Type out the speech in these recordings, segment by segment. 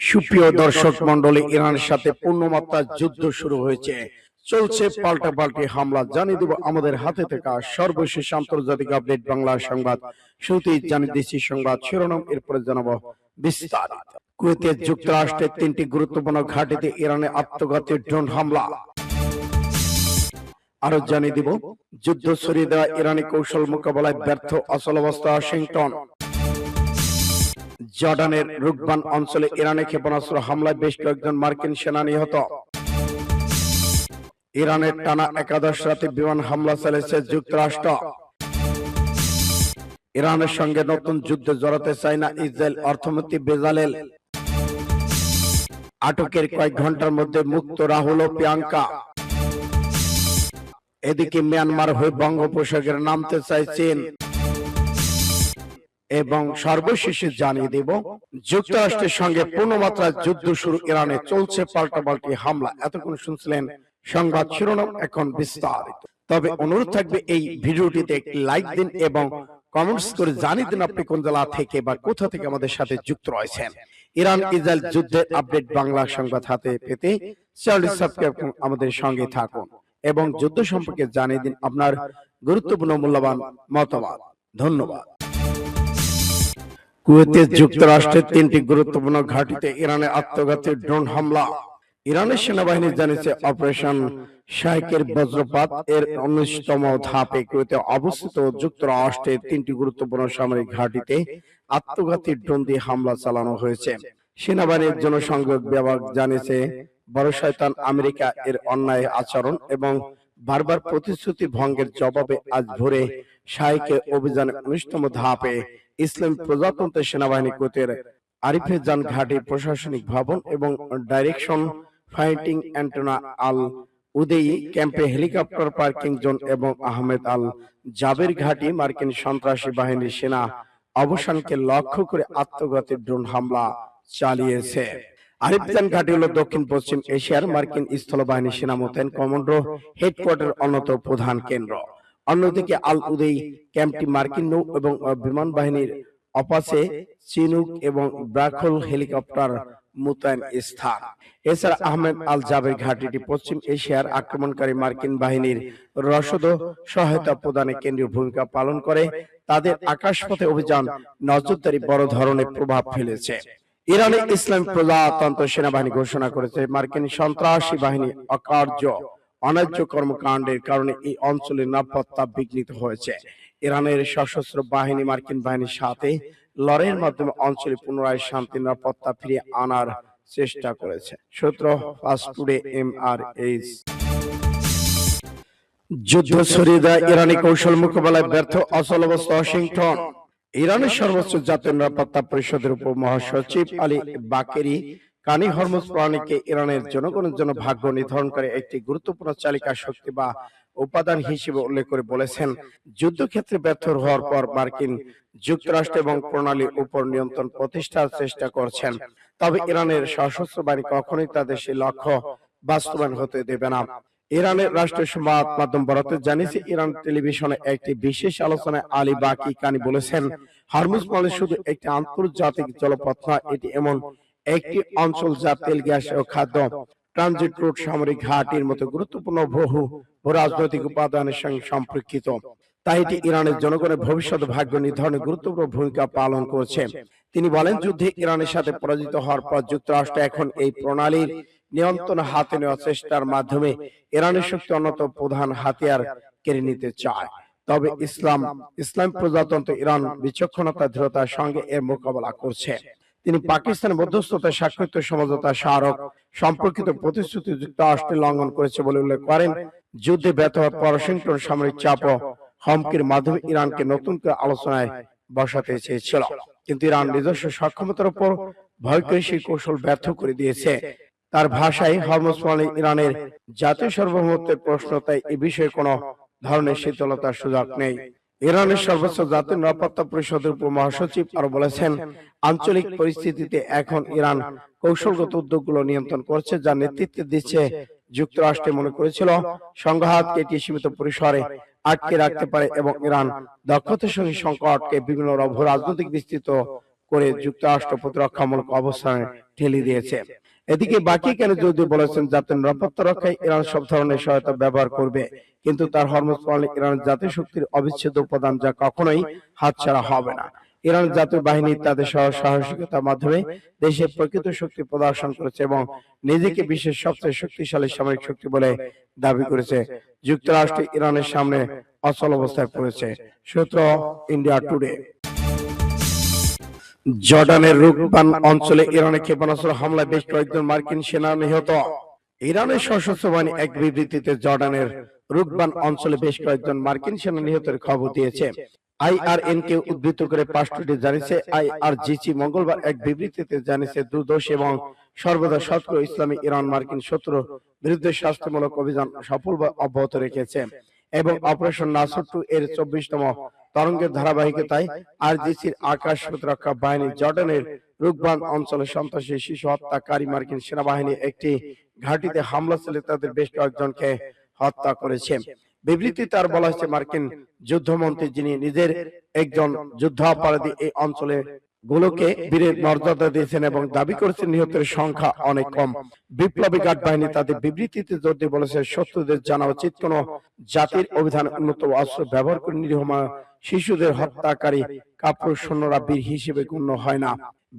সুপ্রিয় দর্শক মন্ডলী, ইরানের সাথে পূর্ণমাত্রার যুদ্ধ শুরু হয়েছে। চলছে পাল্টাপাল্টি হামলা। জানিয়ে দেব আমাদের হাতে থাকা সর্বশেষ আন্তর্জাতিক আপডেট বাংলা সংবাদ। শুরুতেই জানিয়ে দিচ্ছি সংবাদ শিরোনাম, এরপরে জানাবো বিস্তারিত। কুয়েতে যুক্তরাষ্ট্রের 3টি গুরুত্বপূর্ণ ঘাঁটিতে ইরানের আত্মঘাতী ড্রোন হামলা। আরো জানিয়ে দিব যুদ্ধ ছড়িয়ে দেওয়া ইরানি কৌশল মোকাবেলায় ব্যর্থ অচলাবস্থা ওয়াশিংটন। জর্ডানের রুকবান অঞ্চলে ইরানি ক্ষেপণাস্ত্র হামলায় বেশ কয়েকজন মার্কিন সেনা নিহত। ইরানের টানা 11 রাতে বিমান হামলা চালিয়েছে যুক্তরাষ্ট্র। ইরানের সঙ্গে নতুন যুদ্ধে জড়াতে চায় না ইসরায়েল অর্থমন্ত্রী বেজালেল। আটকের কয়েক ঘন্টার মধ্যে মুক্ত রাহুল ও প্রিয়াঙ্কা। এদিকে মিয়ানমার হয়ে বঙ্গোপসাগরে নামতে চায় চীন। এবং সর্বশেষে জানিয়ে দেব যুক্তরাষ্ট্রের সঙ্গে পূর্ণমাত্রায় যুদ্ধ শুরু, ইরানে চলছে পাল্টাপাল্টি হামলা। এতক্ষণ শুনছিলেন সংবাদ শিরোনাম, এখন বিস্তারিত। তবে অনুরোধ থাকবে এই ভিডিওটিতে একটি লাইক দিন এবং কমেন্টস করে জানিয়ে দিন আপনি কোন জেলা থেকে বা কোথা থেকে আমাদের সাথে যুক্ত রয়েছেন। ইরান ইসরায়েল যুদ্ধের আপডেট বাংলা সংবাদ হাতে পেতে চ্যানেলটি সাবস্ক্রাইব করুন, আমাদের সঙ্গে থাকুন এবং যুদ্ধ সম্পর্কে জানিয়ে দিন আপনার গুরুত্বপূর্ণ মূল্যবান মতামত। ধন্যবাদ। কুয়েতে যুক্তরাষ্ট্রের 3টি গুরুত্বপূর্ণ ঘাঁটিতে ইরানের আত্মঘাতী ড্রোন হামলা। ইরানের সেনাবাহিনী জানিয়েছে অপারেশন শাইকের বজ্রপাত এর 19তম ধাপে কুয়েতে অবস্থিত যুক্তরাষ্ট্রের 3টি গুরুত্বপূর্ণ সামরিক ঘাঁটিতে আত্মঘাতী ড্রোন দিয়ে হামলা চালানো হয়েছে। সেনাবাহিনীর জনসংযোগ বিভাগ জানিয়েছে বড় শয়তান আমেরিকা এর অন্যায় আচরণ এবং বারবার প্রতিশ্রুতি ভঙ্গের জবাবে আজ ভোরে শাইকে অভিযানের 19তম ধাপে ইসলামী প্রজাতন্ত্র সেনাবাহিনী কুয়েতের আরিফেজান ঘাঁটি, প্রশাসনিক ভবন এবং ডাইরেকশন ফাইটিং অ্যান্টেনা আল উদেই ক্যাম্পে, হেলিকপ্টার পার্কিং জোন এবং আহমেদ আল জাবের ঘাঁটি মার্কিন সন্ত্রাসী বাহিনীর সেনা অবস্থানকে লক্ষ্য করে আত্মঘাতী ড্রোন হামলা চালিয়েছে। আরিফজান ঘাঁটি হল দক্ষিণ পশ্চিম এশিয়ার মার্কিন স্থলবাহিনী সেনা মোতায়েন কমান্ডো হেডকোয়ার্টার অন্যতম প্রধান কেন্দ্র। অন্যদিকে আল উদেই ক্যাম্পটি মার্কিন নৌ এবং বিমান বাহিনীর অপাচে, চিনুক এবং ব্রাখল হেলিকপ্টার মোতায়েন স্থান। এছাড়া আহমেদ আল জাবের ঘাঁটিটি পশ্চিম এশিয়ার আক্রমণকারী মার্কিন বাহিনীর রসদ সহায়তা প্রদানে কেন্দ্রীয় ভূমিকা পালন করে। তাদের আকাশপথে অভিযান নজরদারি বড় ধরনের প্রভাব ফেলেছে। ইরানের ইসলামী প্রজাতন্ত্র সেনাবাহিনী ঘোষণা করেছে মার্কিন সন্ত্রাসী বাহিনী অন্যায্য কর্মকাণ্ডের কারণে এই অঞ্চলের নিরাপত্তা বিঘ্নিত হয়েছে। ইরানের সশস্ত্র বাহিনী মার্কিন বাহিনীর সাথে লড়াইয়ের মাধ্যমে অঞ্চলে পুনরায় শান্তি নিরাপত্তা ফিরিয়ে আনার চেষ্টা করেছে। সূত্র ফাস্ট টুডে MRH। যুদ্ধ ছড়িয়ে দেয় ইরানি কৌশল মোকাবেলায় ব্যর্থ অচলাবস্থা ওয়াশিংটন। ইরানের সর্বোচ্চ জাতীয় নিরাপত্তা পরিষদের উপ মহাসচিব আলী বাকেরি কানি হরমুজ প্রণালীকে ইরানের জনগণের জন্য ভাগ্য নির্ধারণ করে একটি গুরুত্বপূর্ণ চালিকা শক্তি বা উপাদান হিসেবে উল্লেখ করে বলেছেন, যুদ্ধক্ষেত্রে ব্যর্থ হওয়ার পর মার্কিন যুক্তরাষ্ট্র এবং প্রণালীর উপর নিয়ন্ত্রণ প্রতিষ্ঠার চেষ্টা করছেন। তবে ইরানের সশস্ত্র বাহিনী কখনোই তাদের সেই লক্ষ্য বাস্তবায়ন হতে দেবে না। ইরানের রাষ্ট্রীয় সংবাদ মাধ্যম বরাতে জানিয়েছে, ইরান টেলিভিশনে একটি বিশেষ আলোচনায় আলী বাকি কানি বলেছেন, হরমুজ প্রণালী শুধু একটি আন্তর্জাতিক জলপথ নয়, এটি এমন একটি অঞ্চল যা তেল, গ্যাস ও খাদ্য ট্রানজিট রুট, সামরিক ঘাঁটির মতো গুরুত্বপূর্ণ বহু রাজনৈতিক উপাদানের সঙ্গে সম্পর্কিত। তাই এটি ইরানের জনগণের ভবিষ্যৎ ভাগ্য নির্ধারণে গুরুত্বপূর্ণ ভূমিকা পালন করছে। তিনি বলেন, যুদ্ধে ইরানের সাথে পরাজিত হওয়ার পর যুক্তরাষ্ট্র এখন এই প্রণালীর নিয়ন্ত্রণ হাতে নেওয়ার চেষ্টার মাধ্যমে ইরানের শক্তি অন্যতম প্রধান হাতিয়ার কেড়ে নিতে চায়। তবে ইসলাম প্রজাতন্ত্র ইরান বিচক্ষণতা দৃঢ়তার সঙ্গে এর মোকাবেলা করছে। তিনি পাকিস্তানের মধ্যস্থতায় স্বাক্ষরিত সমঝোতা স্মারক সম্পর্কিত প্রতিশ্রুতি যুক্তরাষ্ট্র লঙ্ঘন করেছে বলে উল্লেখ করেন। যুদ্ধে ব্যর্থ হওয়ার পর ওয়াশিংটন সামরিক চাপ ও হুমকির মাধ্যমে ইরানকে নতুন করে আলোচনায় বসাতে চেয়েছিল, কিন্তু ইরান নিজস্ব সক্ষমতার উপর ভয় করে সেই কৌশল ব্যর্থ করে দিয়েছে। তার ভাষায়, হরমুজ প্রণালী ইরানের জাতীয় সার্বভৌমত্বের প্রশ্ন, তাই এই বিষয়ে কোনো ধরনের শীতলতার সুযোগ নেই। ইরানের সর্বোচ্চ জাতীয় নিরাপত্তা পরিষদের উপ মহাসচিব আরো বলেছেন, আঞ্চলিক পরিস্থিতিতে এখন ইরান কৌশলগত উদ্যোগগুলো নিয়ন্ত্রণ করছে, যা নেতৃত্ব দিচ্ছে যুক্তরাষ্ট্র মনে করেছিল সংঘাতকে এটি সীমিত পরিসরে আটকে রাখতে পারে এবং ইরান দক্ষতার সঙ্গে সংকটকে বিভিন্ন রাজনৈতিক বিস্তৃত করে যুক্তরাষ্ট্র প্রতিরক্ষামূলক অবস্থানে ঠেলে দিয়েছে। এদিকে বাকি কেন যদি বলেছেন জাতীয় নিরাপত্তা রক্ষায় ইরান সব ধরনের সহায়তা ব্যবহার করবে, কিন্তু তার হরমুজ প্রণালী ইরানের জাতীয় শক্তির অবিচ্ছেদ্য উপাদান, যা কখনোই হাতছাড়া হবে না। ইরান জাতীয় বাহিনী তাদের সাহসিকতার মাধ্যমে দেশের প্রকৃত শক্তি প্রদর্শন করেছে এবং নিজেকে বিশ্বের সবচেয়ে শক্তিশালী সামরিক শক্তি বলে দাবি করেছে। যুক্তরাষ্ট্র ইরানের সামনে অচল অবস্থায় পড়েছে। সূত্র ইন্ডিয়া টুডে। জর্ডানের রুকবান অঞ্চলে ইরানের ক্ষেপণাস্ত্র হামলায় বেশ কয়েকজন মার্কিন সেনা নিহত। ইরানের সশস্ত্র বাহিনী এক বিবৃতিতে জর্ডানের রুকবান অঞ্চলে বেশ কয়েকজন মার্কিন সেনা নিহতের খবর দিয়েছে। আইআরএন কে উদ্ধৃত করে পাঁচটি জানিয়েছে। আইআরজিসি মঙ্গলবার এক বিবৃতিতে জানিয়েছে, দুর্দোষ এবং সর্বদা সক্রিয় ইসলামী ইরান মার্কিন শত্রুর বিরুদ্ধে শাস্তিমূলক অভিযান সফল অব্যাহত রেখেছে এবং অপারেশন নাসর 2 এর 24তম তরঙ্গের ধারাবাহিকতায় আরজিসির আকাশ প্রতিরক্ষা বাহিনী জর্ডানের রুকবান অঞ্চলে সন্ত্রাসী শিশু হত্যাকারী মার্কিন সেনাবাহিনী একটি ঘাঁটিতে হামলা চালিয়ে তাদের বেশ কয়েকজনকে হত্যা করেছে। বিবৃতিতে আর বলা হয়েছে, মার্কিন যুদ্ধমন্ত্রী, যিনি নিজের একজন যুদ্ধাপরাধী, এই অঞ্চলে গুলোকে বীরের মর্যাদা দিয়েছেন এবং দাবি করেছেন নিহতের সংখ্যা অনেক কম। বিপ্লবী গার্ড বাহিনী তাদের বিবৃতিতে জোর দিয়ে বলেছে, শত্রুদের জানা উচিত, কোন জাতির অভিধানে উন্নত অস্ত্র ব্যবহার করে নিরীহ শিশুদের হত্যাকারী কাপুরুষ সৈন্যরা বীর হিসেবে গণ্য হয় না।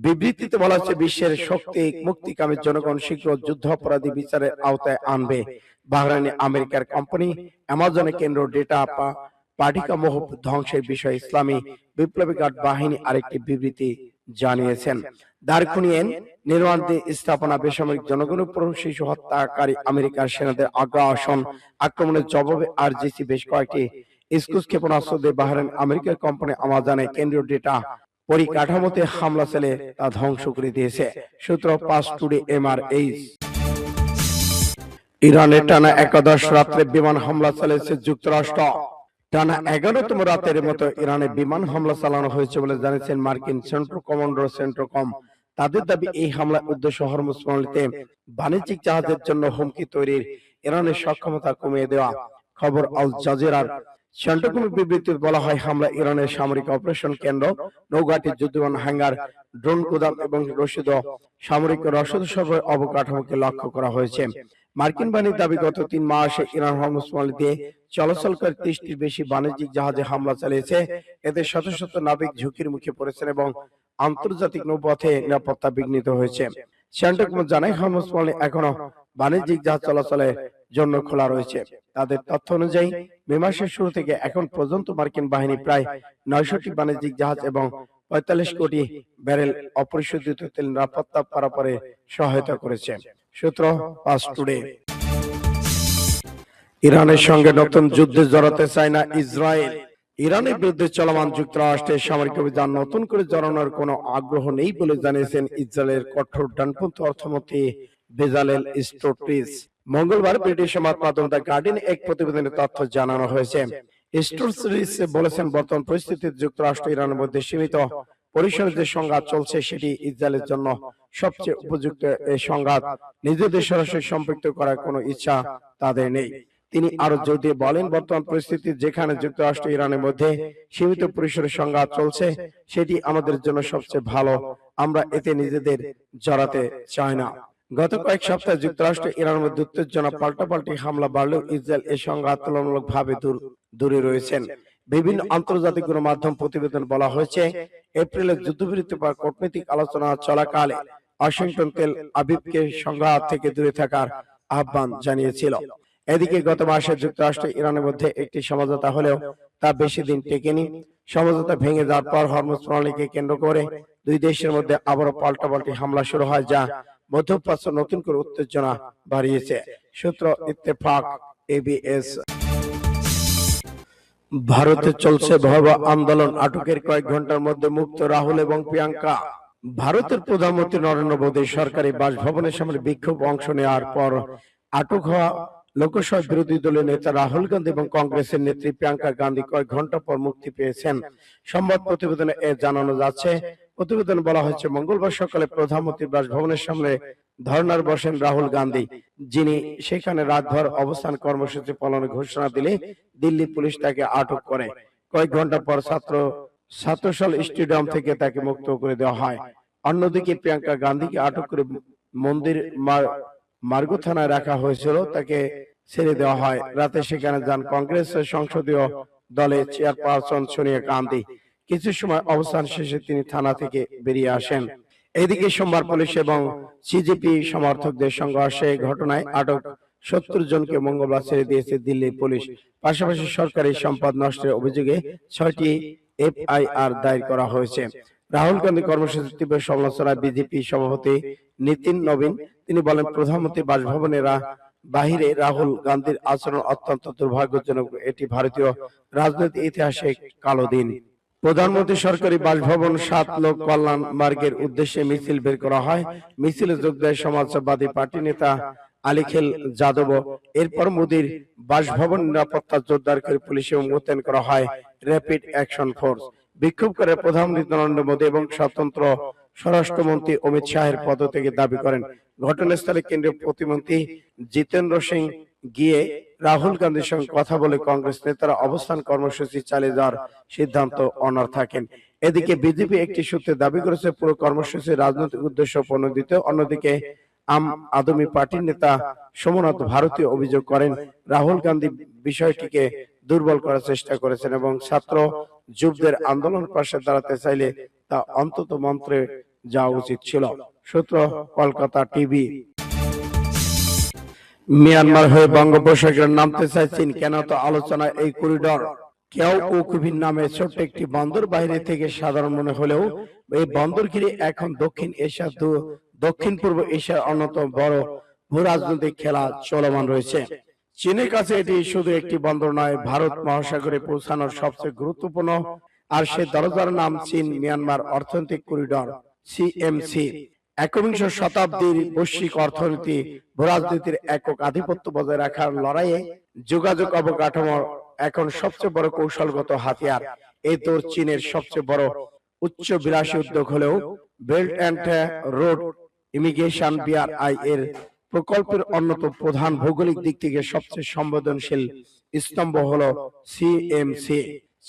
বিবৃতিতে বলা হচ্ছে, বিশ্বের শক্তি মুক্তিকামী জনগণ শীঘ্র যুদ্ধাপরাধী বিচারের আওতায় আনবে। বাহরাইনে আমেরিকার কোম্পানি অ্যামাজনে কেন্দ্র ডেটা পাটিকামোহ ধ্বংসের বিষয়ে ইসলামী বিপ্লবী গার্ড বাহিনী আরেকটি বিবৃতি জানিয়েছেন। দারকুনিয়েন নির্মাণ স্থাপনা বেসামরিক জনগণের উপর শিশু হত্যাকারী আমেরিকার সেনাদের আগ্রাসন আক্রমণের জবাবে আরজিসি বেশ কয়েকটি স্কুস ক্ষেপণাস্ত্র দিয়ে বাহরাইন আমেরিকার কোম্পানি আমাজনে কেন্দ্রীয় ডেটা পরিকাঠামোতে হামলা চালিয়ে তা ধ্বংস করে দিয়েছে। সূত্র পাস টুডে এমআরএইচ। ইরানের টানা একাদশ রাত্রে বিমান হামলা চালিয়েছে যুক্তরাষ্ট্র। টানা 11তম রাতের মতো ইরানে বিমান হামলা চালানো হয়েছে বলে জানিয়েছেন মার্কিন সেন্ট্রাল কমান্ডার সেন্ট্রোকম। তাদের দাবি, এই হামলার উদ্দেশ্য হরমুজ প্রণালীতে বাণিজ্যিক জাহাজের জন্য হুমকি তৈরির ইরানের সক্ষমতা কমিয়ে দেওয়া। খবর আল জাজিরার। সেন্ট্রোকমের বিবৃতিতে বলা হয়, হামলা ইরানের সামরিক অপারেশন কেন্দ্র, নৌঘাটি, যুদ্ধবিমান হ্যাঙ্গার, ড্রোন গুদাম এবং সামরিক রসদ সরবরাহ অবকাঠামোকে লক্ষ্য করা হয়েছে। মার্কিন বাহিনীর দাবি, গত 3 মাসে ইরান হরমুজ প্রণালী দিয়ে চলাচলকারী 30টির বেশি বাণিজ্যিক জাহাজে হামলা চালিয়েছে। এতে শত শত নাবিক ঝুঁকির মুখে পড়েছেন এবং আন্তর্জাতিক নৌপথে নিরাপত্তা বিঘ্নিত হয়েছে। সেন্ট্রোকম জানায়, হরমুজ প্রণালী এখনো বাণিজ্যিক জাহাজ চলাচলের জন্য খোলা রয়েছে। তাদের তথ্য অনুযায়ী মে মাসের শুরু থেকে এখন পর্যন্ত মার্কিন বাহিনী প্রায় 900টি বাণিজ্যিক জাহাজ এবং 45 কোটি ব্যারেল অপরিশোধিত তেল নিরাপত্তা পারাপারে সহায়তা করেছে। সূত্র পাস টুডে। ইরানের সঙ্গে নতুন যুদ্ধে জড়াতে চায় না ইসরায়েল। ইরানের বিরুদ্ধে চলমান যুক্তরাষ্ট্রের সামরিক অভিযান নতুন করে জড়ানোর কোনো আগ্রহ নেই বলে জানিয়েছেন ইসরায়েলের কঠোর ডানপন্থী অর্থমন্ত্রী বেজালেল স্টোট্রিস। মঙ্গলবার ব্রিটিশ সংবাদ মাধ্যম দ্য গার্ডিয়ান এক প্রতিবেদনের তথ্য জানানো হয়েছে। স্টোট্রিস বলেছেন, বর্তমান পরিস্থিতিতে যুক্তরাষ্ট্র ইরানের মধ্যে সীমিত পরিসরে যে সংঘাত চলছে, সেটি ইসরায়েলের জন্য সবচেয়ে উপযুক্ত। এই সংঘাত নিজেদের সরাসরি সম্পৃক্ত করার কোনো ইচ্ছা তাদের নেই। তিনি আরো জোর দিয়ে বলেন, বর্তমান পরিস্থিতি যেখানে যুক্তরাষ্ট্র ইরানের মধ্যে সীমিত পরিসরে সংঘাত চলছে, সেটি আমাদের জন্য সবচেয়ে ভালো। আমরা এতে নিজেদের জড়াতে চাই না। গত কয়েক সপ্তাহে যুক্তরাষ্ট্র ইরানের মধ্যে উত্তেজনা, পাল্টাপাল্টি হামলা বাড়লেও ইসরায়েল এই সংঘাত তুলনামূলকভাবে দূরে রয়েছেন। বিভিন্ন আন্তর্জাতিক গণমাধ্যম প্রতিবেদন বলা হয়েছে, এপ্রিলে যুদ্ধবিরতি বা কূটনৈতিক আলোচনা চলাকালে ওয়াশিংটন তেল আবিবকে সংঘাত থেকে দূরে থাকার আহ্বান জানিয়েছিল। এদিকে গত মাসে যুক্তরাষ্ট্র ইরানের মধ্যে একটি সমঝোতা হলেও তা বেশি দিন টেকেনি। সমঝোতা ভেঙে যাওয়ার পর হরমুজ প্রণালীকে কেন্দ্র করে দুই দেশের মধ্যে আবারও পাল্টাপাল্টি হামলা শুরু হয়, যা মধ্যপ্রাচ্য নতুন করে উত্তেজনা বাড়িয়েছে। সূত্র ইত্তেফাক এবিএস। ভারতে চলছে ভয়াবহ আন্দোলন, আটকের কয়েক ঘন্টার মধ্যে মুক্ত রাহুল এবং প্রিয়াঙ্কা। ভারতের প্রধানমন্ত্রী নরেন্দ্র মোদী সরকারি বাসভবনের সামনে বিক্ষোভ অংশ নেওয়ার পর আটক হওয়া লোকসভা বিরোধী দলীয় নেতা রাহুল গান্ধী এবং কংগ্রেসের নেত্রী প্রিয়াঙ্কা গান্ধী কয়েক ঘন্টা পর মুক্তি পেয়েছেন। সংবাদ প্রতিবেদনে জানানো যাচ্ছে, প্রতিবেদনে বলা হয়েছে, মঙ্গলবার সকালে প্রধানমন্ত্রীর বাসভবনের সামনে ধর্নার বসেন রাহুল গান্ধী, যিনি সেখানে রাতভর অবস্থান কর্মসূচি পালনের ঘোষণা দিলে দিল্লি পুলিশ তাকে আটক করে। কয়েক ঘন্টা পর ছাত্র ছাত্রশাল স্টেডিয়াম থেকে তাকে মুক্ত করে দেওয়া হয়। অন্যদিকে প্রিয়াঙ্কা গান্ধীকে আটক করে মন্দির মার্গ থানায় রাখা হয়েছিল, তাকে ছেড়ে দেওয়া হয়। রাতে সেখানে যান কংগ্রেসের সংসদীয় দলের চেয়ারপারসন সোনিয়া গান্ধী। কিছু সময় অবস্থান শেষে তিনি থানা থেকে বেরিয়ে আসেন। এদিকে সোমবার পুলিশ এবং সিজেপি সমর্থকদের সংঘর্ষে ঘটনায় আটক 70 জনকে মঙ্গলবার ছেড়ে দিয়েছে দিল্লি পুলিশ। পাশাপাশি সরকারি সম্পদ নষ্টের অভিযোগে 6টি এফআইআর দায়ের করা হয়েছে। রাহুল গান্ধী কর্মসূচির তীব্র সমালোচনায় বিজেপি সভাপতি নিতিন নবীন তিনি বলেন, প্রধানমন্ত্রী বাসভবনের বাহিরে রাহুল গান্ধীর আচরণ অত্যন্ত দুর্ভাগ্যজনক। এটি ভারতীয় রাজনৈতিক ইতিহাসে কালো দিন। প্রধানমন্ত্রী সরকারি বাসভবন 7 লোক কল্যাণ মার্গের উদ্দেশ্যে মিছিল বের করা হয়। মিছিলে যোগ দেয় সমাজবাদী পার্টি নেতা আলিখেল যাদব। এরপর মোদীর বাসভবন নিরাপত্তা জোরদার করে পুলিশ এবং মোতায়েন করা হয় র্যাপিড অ্যাকশন ফোর্স। বিক্ষোভ করে প্রধানমন্ত্রী নরেন্দ্র মোদী এবং স্বতন্ত্র স্বরাষ্ট্রমন্ত্রী অমিত শাহের পদত্যাগের দাবি করেন। ঘটনাস্থলে কেন্দ্রীয় প্রতিমন্ত্রী জিতেন্দ্র সিং গিয়ে রাহুল গান্ধীর সঙ্গে কথা বলে কংগ্রেস নেতারা অবস্থান কর্মসূচি চালিয়ে যাওয়ার সিদ্ধান্ত অনড় থাকেন। এদিকে বিজেপি একটি সূত্রে দাবি করেছে পুরো কর্মসূচি রাজনৈতিক উদ্দেশ্য প্রণোদিত। অন্যদিকে আম আদমি পার্টির নেতা সোমনাথ ভারতীয় অভিযোগ করেন, রাহুল গান্ধী বিষয়টিকে দুর্বল করার চেষ্টা করেছেন এবং ছাত্র যুবদের আন্দোলন পাশে দাঁড়াতে চাইলে তা অন্তত মন্ত্রে যাওয়া উচিত ছিল। সূত্র কলকাতা টিভি। মিয়ানমার হয়ে বঙ্গোপসাগরে নামতে চাইছেন কেন তো আলোচনায় এই করিডর। কেউ কুবিন নামে ছোট্ট একটি বন্দর বাইরে থেকে সাধারণ মনে হলেও এই বন্দর ঘিরে এখন দক্ষিণ পূর্ব এশিয়ার অন্যতম বড় ভূরাজনৈতিক খেলা চলমান রয়েছে। চীনের কাছে এটি শুধু একটি বন্দর নয়, ভারত মহাসাগরে পৌঁছানোর সবচেয়ে গুরুত্বপূর্ণ আর সে দরজার নাম চীন মিয়ানমার অর্থনৈতিক করিডর সিএমসি। একবিংশ শতাব্দীর বৈশ্বিক অর্থনীতি ভূরাজনীতির একক আধিপত্য বজায় রাখার লড়াইয়ে যোগাযোগ অবকাঠামো এখন সবচেয়ে বড় কৌশলগত হাতিয়ার। এই দৌড় চীনের সবচেয়ে বড় উচ্চ বিলাসী উদ্যোগ হলেও belt and road immigration BRI এর প্রকল্পের অন্যতম প্রধান ভৌগোলিক দিক থেকে সবচেয়ে সংবেদনশীল স্তম্ভ হলো সিএমসি।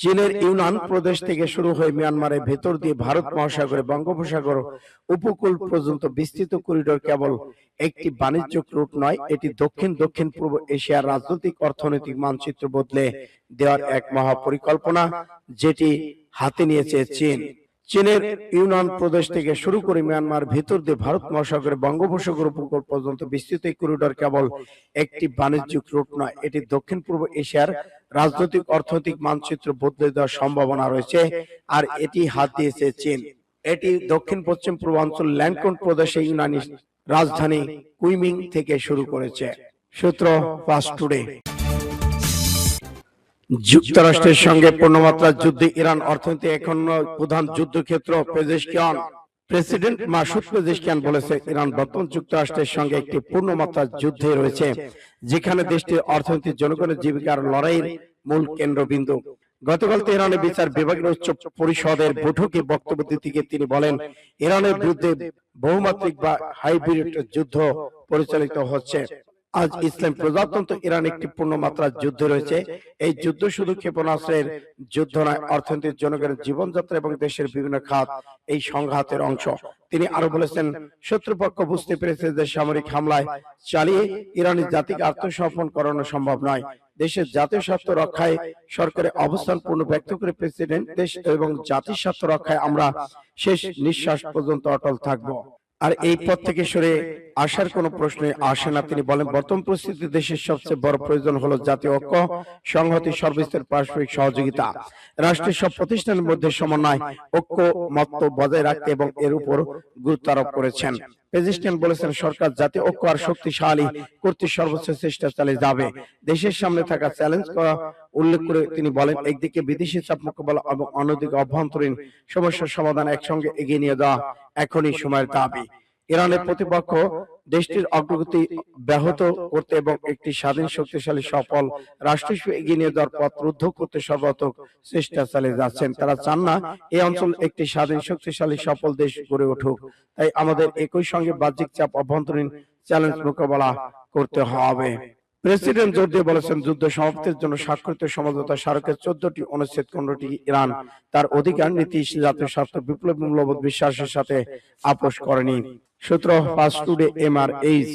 চীনের ইউনান প্রদেশ থেকে শুরু হয়ে মিয়ানমারের ভেতর দিয়ে ভারত মহাসাগরে বঙ্গোপসাগর উপকূল পর্যন্ত বিস্তৃত করিডোর কেবল একটি বাণিজ্যিক রুট নয়, এটি দক্ষিণ পূর্ব এশিয়ার রাজনৈতিক অর্থনৈতিক মানচিত্র বদলে দেওয়ার এক মহাপরিকল্পনা যেটি হাতে নিয়েছে চীন। চীনের ইউনান প্রদেশ থেকে শুরু করে মিয়ানমার ভেতর দিয়ে ভারত মহাসাগরে বঙ্গোপসাগর উপকূল পর্যন্ত বিস্তৃত এই করিডোর কেবল একটি বাণিজ্যিক রুট নয়, এটি দক্ষিণ পূর্ব এশিয়ার রাজনৈতিক অর্থনৈতিক মানচিত্র বদলে দেওয়ার সম্ভাবনা রয়েছে। আর এটি হাত দিয়েছে চীন। এটি দক্ষিণ পশ্চিম পূর্বাঞ্চল ল্যাংকন প্রদেশে ইউনানি রাজধানী কুইমিং থেকে শুরু করেছে। সূত্র ফাস্ট টুডে। যুক্তরাষ্ট্রের সঙ্গে পূর্ণমাত্রার যুদ্ধে ইরান অর্থনীতি এখন প্রধান যুদ্ধক্ষেত্র। প্রেসিডেন্ট মাসুদ পেজেশকিয়ান বলেছে, ইরান বর্তমান যুক্তরাষ্ট্রের সঙ্গে একটি পূর্ণমাত্রার যুদ্ধে রয়েছে, যেখানে দেশটির অর্থনীতি জনগণের জীবিকার লড়াইয়ের মূল কেন্দ্রবিন্দু। গতকাল তেহরানে বিচার বিভাগের উচ্চ পরিষদের বৈঠকে বক্তব্য দিতে গিয়ে তিনি বলেন, ইরানের বিরুদ্ধে বহুমাত্রিক বা হাইব্রিড যুদ্ধ পরিচালিত হচ্ছে। আজ ইসলাম প্রজাতন্ত্র ইরান একটি পূর্ণমাত্রার যুদ্ধে রয়েছে। এই যুদ্ধ শুধু ক্ষেপণাস্ত্রের যুদ্ধ নয়, অর্থনীতির জনগণের জীবনযাত্রা এবং দেশের বিভিন্ন খাত এই সংঘাতের অংশ। তিনি আরো বলেছেন, শত্রুপক্ষ বুঝতে পেরেছে যে সামরিক হামলায় চালিয়ে ইরানি জাতিকে আত্মসমর্পণ করানো সম্ভব নয়। দেশের জাতীয় স্বার্থ রক্ষায় সরকারের অবস্থান পূর্ণ ব্যক্ত করে প্রেসিডেন্ট দেশ এবং জাতির স্বার্থ রক্ষায় আমরা শেষ নিঃশ্বাস পর্যন্ত অটল থাকব। আর এই পথ থেকে সরে আসার কোনো প্রশ্ন আসে না। তিনি বলেন, বর্তমান পরিস্থিতি দেশের সবচেয়ে বড় প্রয়োজন হলো জাতীয় ঐক্য, সংহতি, সর্বস্তরের পারস্পরিক সহযোগিতা, রাষ্ট্রের সব প্রতিষ্ঠানের মধ্যে সমন্বয়, ঐক্যমত্য বজায় রাখতে এবং এর উপর গুরুত্ব আরোপ করেছেন। পেজেশকিয়ান বলেছেন, সরকার জাতীয় ঐক্য আর শক্তিশালী করতে সর্বোচ্চ চেষ্টা চালিয়ে যাবে। দেশের সামনে থাকা চ্যালেঞ্জ করা উল্লেখ করে তিনি বলেন, একদিকে বিদেশি চাপ মোকাবেলা এবং অন্যদিকে অভ্যন্তরীণ সমস্যার সমাধান একসঙ্গে এগিয়ে নিয়ে যাওয়া এখনই সময়ের দাবি। ইরানের প্রতিপক্ষ দেশটির অগ্রগতি ব্যাহত করতে এবং একটি স্বাধীন, শক্তিশালী, সফল রাষ্ট্র হিসেবে এগিয়ে নিয়ে যাওয়ার পথ রুদ্ধ করতে সর্বাত্মক চেষ্টা চালিয়ে যাচ্ছেন। তারা চান না এই অঞ্চল একটি স্বাধীন, শক্তিশালী, সফল দেশ গড়ে উঠুক। তাই আমাদের একই সঙ্গে বাহ্যিক চাপ, অভ্যন্তরীণ চ্যালেঞ্জ মোকাবেলা করতে হবে। প্রেসিডেন্ট জোর দিয়ে বলেছেন, যুদ্ধ সমাপ্তির জন্য স্বাক্ষরিত সমঝোতা স্মারকের 14টি অনুচ্ছেদ 15টি ইরান তার অধিকার, নীতি, জাতীয় স্বার্থ, বিপ্লবী মূল্যবোধ, বিশ্বাসের সাথে আপোষ করেনি। সূত্র ফাস্ট টুডে MRH।